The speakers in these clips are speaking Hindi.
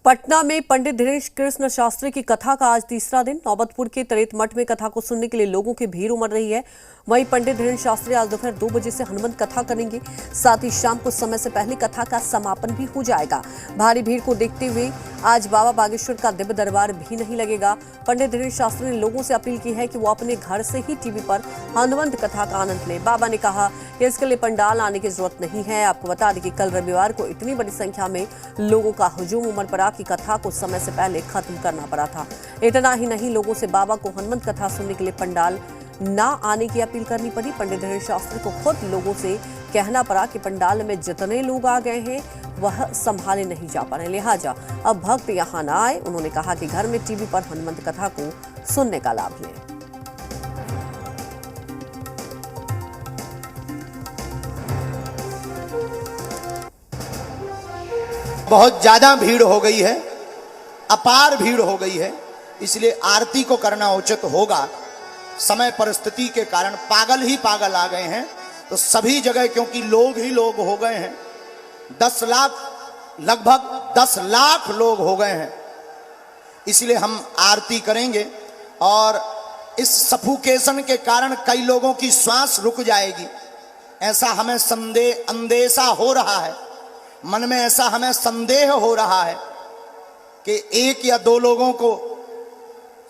पटना में पंडित धीरेश कृष्ण शास्त्री की कथा का आज तीसरा दिन। नौबतपुर के तरेत मठ में कथा को सुनने के लिए लोगों की भीड़ उमड़ रही है। वहीं पंडित धीरेश शास्त्री आज दोपहर 2 बजे से हनुमंत कथा करेंगे। साथ ही शाम को समय से पहले कथा का समापन भी हो जाएगा। भारी भीड़ को देखते हुए आज बाबा बागेश्वर का दिव्य दरबार भी नहीं लगेगा। पंडित धीरेश शास्त्री ने लोगों से अपील की है कि वो अपने घर से ही टीवी पर हनुमंत कथा का आनंद लें। बाबा ने कहा कि इसके लिए पंडाल आने की जरूरत नहीं है। आपको बता दें कि कल रविवार को इतनी बड़ी संख्या में लोगों का हुजूम उमड़ पड़ा कि कथा को समय से पहले खत्म करना पड़ा था। इतना ही नहीं, लोगों से बाबा को हनुमंत कथा सुनने के लिए पंडाल ना आने की अपील करनी पड़ी। पंडित धीरेश शास्त्री को खुद लोगों से कहना पड़ा कि पंडाल में जितने लोग आ गए हैं वह संभाले नहीं जा पा रहे, लिहाजा अब भक्त यहाँ ना आए। उन्होंने कहा कि घर में टीवी पर हनुमंत कथा को सुनने का लाभ लें। बहुत ज्यादा भीड़ हो गई है, अपार भीड़ हो गई है, इसलिए आरती को करना उचित होगा। समय परिस्थिति के कारण पागल ही पागल आ गए हैं, तो सभी जगह क्योंकि लोग ही लोग हो गए हैं, 10 लाख लगभग 10 लाख लोग हो गए हैं, इसलिए हम आरती करेंगे। और इस सफोकेशन के कारण कई लोगों की श्वास रुक जाएगी, ऐसा हमें अंदेशा हो रहा है, मन में ऐसा हमें संदेह हो रहा है कि 1 या 2 लोगों को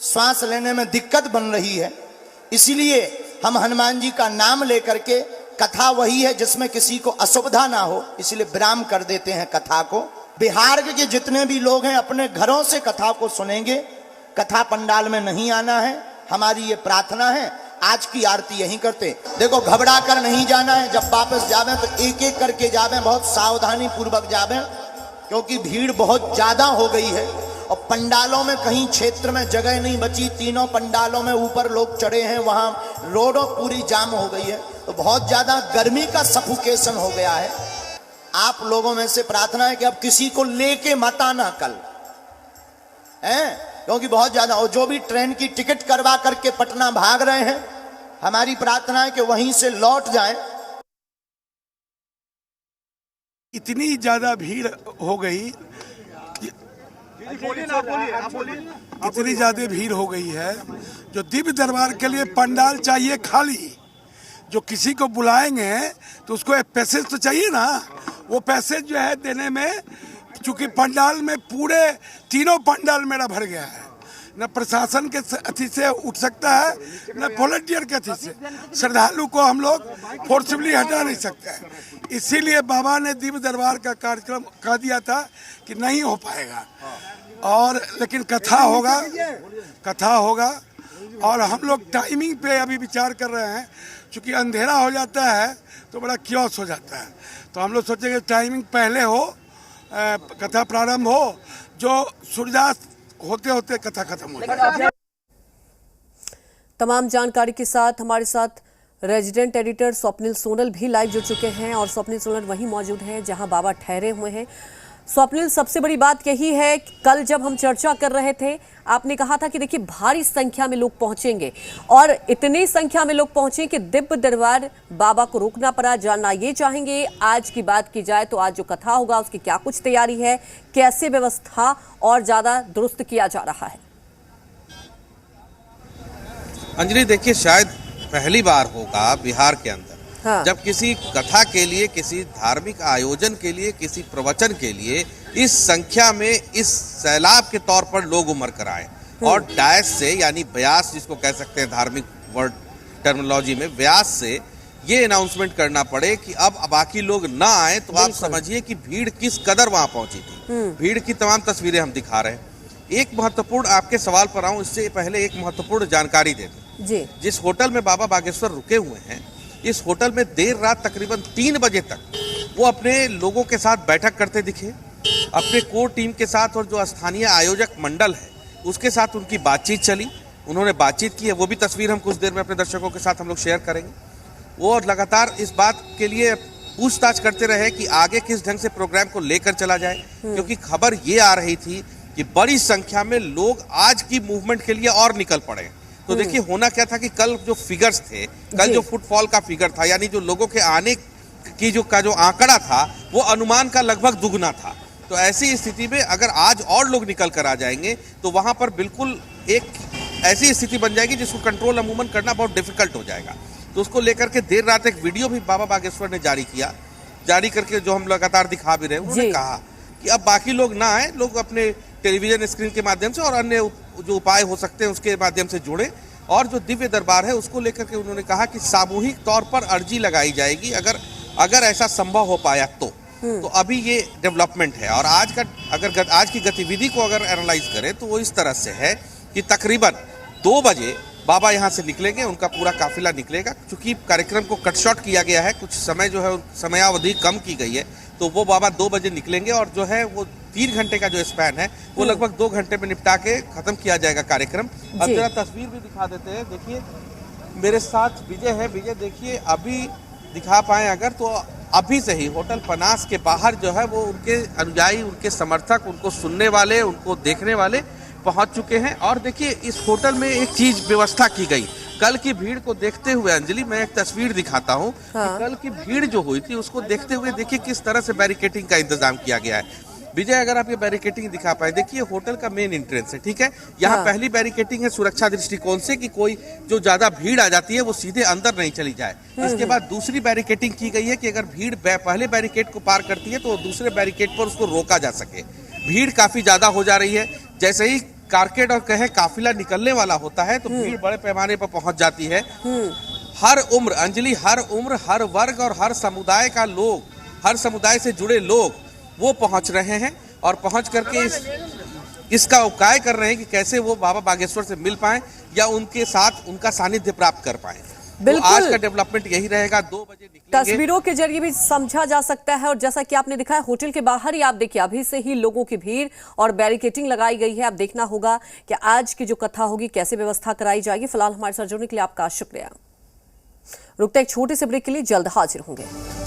श्वास लेने में दिक्कत बन रही है। इसीलिए हम हनुमान जी का नाम लेकर के, कथा वही है जिसमें किसी को असुविधा ना हो, इसलिए विराम कर देते हैं कथा को। बिहार के जितने भी लोग हैं अपने घरों से कथा को सुनेंगे, कथा पंडाल में नहीं आना है, हमारी ये प्रार्थना है। आज की आरती यहीं करते। देखो, घबरा कर नहीं जाना है, जब वापस जावे तो एक एक करके जावे, बहुत सावधानी पूर्वक जावे, क्योंकि भीड़ बहुत ज्यादा हो गई है और पंडालों में कहीं क्षेत्र में जगह नहीं बची। तीनों पंडालों में ऊपर लोग चढ़े हैं, वहां रोडों पूरी जाम हो गई है, तो बहुत ज्यादा गर्मी का सफोकेशन हो गया है। आप लोगों में से प्रार्थना है कि अब किसी को लेके मत आना कल, हैं, क्योंकि बहुत ज्यादा, और जो भी ट्रेन की टिकट करवा करके पटना भाग रहे हैं, हमारी प्रार्थना है कि वहीं से लौट जाएं। इतनी ज्यादा भीड़ हो गई, इतनी ज्यादा भीड़ हो गई है, जो दिव्य दरबार के लिए पंडाल चाहिए खाली। जो किसी को बुलाएंगे तो उसको एक पैसेज तो चाहिए ना, वो पैसेज जो है देने में, चूंकि पंडाल में पूरे तीनों पंडाल मेरा भर गया है, न प्रशासन के अथी से उठ सकता है, न वॉलंटियर के अथी से। श्रद्धालु को हम लोग फोर्सफुली हटा नहीं सकते हैं, इसीलिए बाबा ने दिव्य दरबार का कार्यक्रम कह दिया था कि नहीं हो पाएगा। और लेकिन कथा होगा और हम लोग टाइमिंग पे अभी विचार कर रहे हैं, क्योंकि अंधेरा हो जाता है तो बड़ा क्योस हो जाता है, तो हम लोग सोचेंगे टाइमिंग पहले हो, कथा प्रारंभ हो, जो सूर्यास्त होते होते कथा खत्म हो जाए। तमाम जानकारी के साथ हमारे साथ रेजिडेंट एडिटर स्वप्निल सोनल भी लाइव जुड़ चुके हैं और स्वप्निल सोनल वहीं मौजूद हैं जहां बाबा ठहरे हुए हैं। स्वप्निल, सबसे बड़ी बात यही है, कल जब हम चर्चा कर रहे थे आपने कहा था कि देखिए भारी संख्या में लोग पहुंचेंगे, और इतनी संख्या में लोग पहुंचे कि दिव्य दरबार बाबा को रोकना पड़ा। जानना ये चाहेंगे, आज की बात की जाए तो आज जो कथा होगा उसकी क्या कुछ तैयारी है, कैसे व्यवस्था और ज्यादा दुरुस्त किया जा रहा है? अंजलि, देखिए, शायद पहली बार होगा बिहार के अंदर, हाँ, जब किसी कथा के लिए, किसी धार्मिक आयोजन के लिए, किसी प्रवचन के लिए इस संख्या में, इस सैलाब के तौर पर लोग उमड़ कर आए और डायस से, यानी व्यास जिसको कह सकते हैं धार्मिक वर्ड टर्मिनोलॉजी में, व्यास से ये अनाउंसमेंट करना पड़े कि अब बाकी लोग ना आए, तो आप समझिए कि भीड़ किस कदर वहां पहुंची थी। भीड़ की तमाम तस्वीरें हम दिखा रहे हैं। एक महत्वपूर्ण, आपके सवाल पर आऊं इससे पहले एक महत्वपूर्ण जानकारी दे दूं जी। जिस होटल में बाबा बागेश्वर रुके हुए हैं, इस होटल में देर रात तकरीबन 3 बजे तक वो अपने लोगों के साथ बैठक करते दिखे, अपने कोर टीम के साथ, और जो स्थानीय आयोजक मंडल है उसके साथ उनकी बातचीत चली। उन्होंने बातचीत की है, वो भी तस्वीर हम कुछ देर में अपने दर्शकों के साथ हम लोग शेयर करेंगे। वो लगातार इस बात के लिए पूछताछ करते रहे कि आगे किस ढंग से प्रोग्राम को लेकर चला जाए, क्योंकि खबर ये आ रही थी कि बड़ी संख्या में लोग आज की मूवमेंट के लिए और निकल पड़े। तो देखिए, होना क्या था कि कल जो फिगर्स थे, कल जो फुटफॉल का फिगर था, यानी जो लोगों के आने की जो आंकड़ा था, वो अनुमान का लगभग दुगना था। तो ऐसी स्थिति में अगर आज और लोग निकल कर आ जाएंगे तो वहां पर बिल्कुल एक ऐसी स्थिति बन जाएगी जिसको कंट्रोल अमूमन करना बहुत डिफिकल्ट हो जाएगा। तो उसको लेकर के देर रात एक वीडियो भी बाबा बागेश्वर ने जारी करके जो हम लगातार दिखा भी रहे हैं, उन्होंने कहा कि अब बाकी लोग ना आए, लोग अपने टेलीविजन स्क्रीन के माध्यम से और अन्य जो उपाय हो सकते हैं उसके माध्यम से जुड़े। और जो दिव्य दरबार है उसको लेकर के उन्होंने कहा कि सामूहिक तौर पर अर्जी लगाई जाएगी अगर ऐसा संभव हो पाया तो अभी ये डेवलपमेंट है। और आज की गतिविधि को अगर एनालाइज करें तो वो इस तरह से है कि तकरीबन 2 बजे बाबा यहाँ से निकलेंगे, उनका पूरा काफिला निकलेगा। चूंकि कार्यक्रम को कट शॉर्ट किया गया है, कुछ समय जो है समयावधि कम की गई है, तो वो बाबा 2 बजे निकलेंगे और जो है वो 3 घंटे का जो स्पैन है वो लगभग 2 घंटे में निपटा के खत्म किया जाएगा कार्यक्रम। अब जरा तस्वीर भी दिखा देते हैं। देखिए मेरे साथ विजय है। विजय देखिए अभी दिखा पाए अगर तो अभी से ही होटल पनास के बाहर जो है वो उनके अनुयायी, उनके समर्थक, उनको सुनने वाले, उनको देखने वाले पहुंच चुके हैं। और देखिए इस होटल में एक चीज व्यवस्था की गई कल की भीड़ को देखते हुए। अंजलि मैं एक तस्वीर दिखाता हूं कि कल की भीड़ जो हुई थी उसको देखते हुए देखिए किस तरह से बैरिकेटिंग का इंतजाम किया गया है। विजय अगर आप ये बैरिकेटिंग दिखा पाए, देखिए होटल का मेन एंट्रेंस है, ठीक है। यहाँ पहली बैरिकेटिंग है सुरक्षा दृष्टिकोण से कि कोई जो ज्यादा भीड़ आ जाती है वो सीधे अंदर नहीं चली जाए। इसके बाद दूसरी बैरिकेटिंग की गई है कि अगर भीड़ पहले बैरिकेड को पार करती है तो दूसरे बैरिकेड पर उसको रोका जा सके। भीड़ काफी ज्यादा हो जा रही है। जैसे ही कारकेड और कहे काफिला निकलने वाला होता है तो भीड़ बड़े पैमाने पर पहुंच जाती है। हर उम्र अंजलि, हर उम्र, हर वर्ग और हर समुदाय का लोग, हर समुदाय से जुड़े लोग वो पहुंच रहे हैं और पहुंच करके इसका उपाय कर रहे हैं कि कैसे वो बाबा बागेश्वर से मिल पाएं या उनके साथ उनका सानिध्य प्राप्त कर पाएं। तो आज का डेवलपमेंट यही रहेगा। 2 बजे निकलेंगे। तस्वीरों के जरिए भी समझा जा सकता है और जैसा कि आपने दिखाया होटल के बाहर ही आप देखिए अभी से ही लोगों की भीड़ और बैरिकेटिंग लगाई गई है। अब देखना होगा कि आज की जो कथा होगी कैसे व्यवस्था कराई जाएगी। फिलहाल हमारे साथ जुड़ने के लिए आपका शुक्रिया। रुकते एक छोटे से ब्रेक के लिए, जल्द हाजिर होंगे।